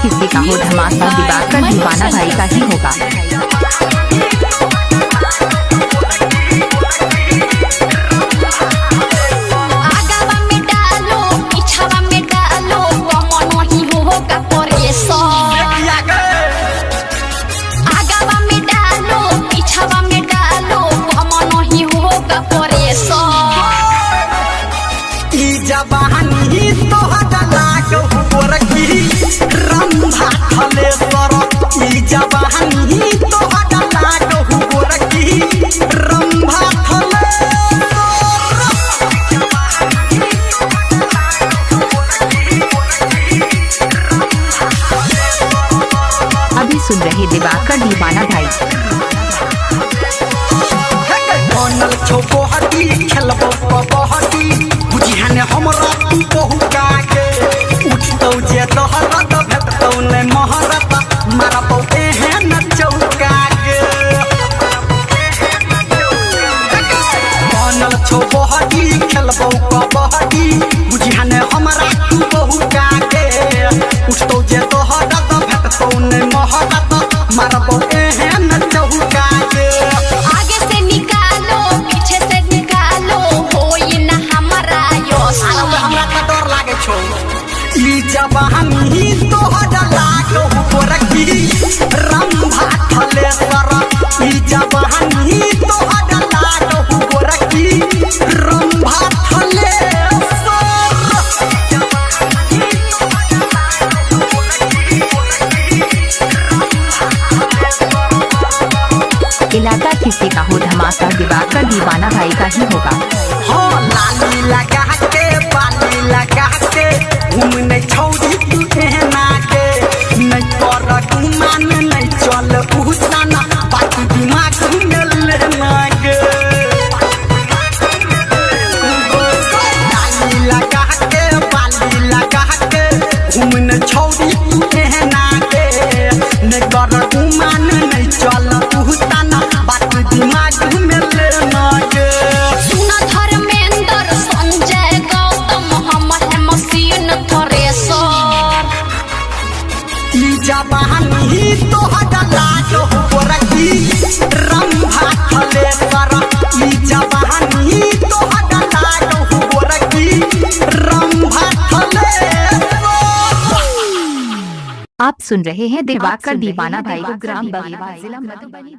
किसी का हो धमाका दिवाकर दीवाना भाई का ही होगा। जवानी तो लाग गोरखी रंभा थले सर ई जवानी तो लाग गोरखी रंभा थले अभी सुन रहे दिवाकर दीवाना भाई। बनल छोको हटी खेलबो कबड्डी बुझिहाने हमरा तू बहु काके उठतौ जे तोहरत भेटतौ ने महरत मारबौ एहन चौका के बनल छोको हटी खेलबौ कबड्डी बुझिहाने हमरा तू बहु काके उठतौ जे तोहरत भेटतौ ने महरत मारबौ एहन चौका के जवानी तो लाग गोरखी रंभा थले सर ई जवानी तो लाग गोरखी रंभा थले इलाका किसी का हो धमाका दिवाकर दीवाना भाई का ही होगा। हाँ लाली लगा के बाली लगा के घूमने छौरी तू कहना के नहीं कर गुमान नहीं चल पूछना बात दिमाग में लेना के लाली लगा के बाली लगा के घूमने छौरी तू कहना के नहीं कर गुमान नहीं चल पूछना बात दिमाग में लेना के जवानी तो लाग गोरखी रंभा थले सर ई जवानी तो लाग गोरखी रंभा थले। आप सुन रहे हैं दिवाकर दीवाना भाई को ग्राम बगीवा जिला मधुबनी।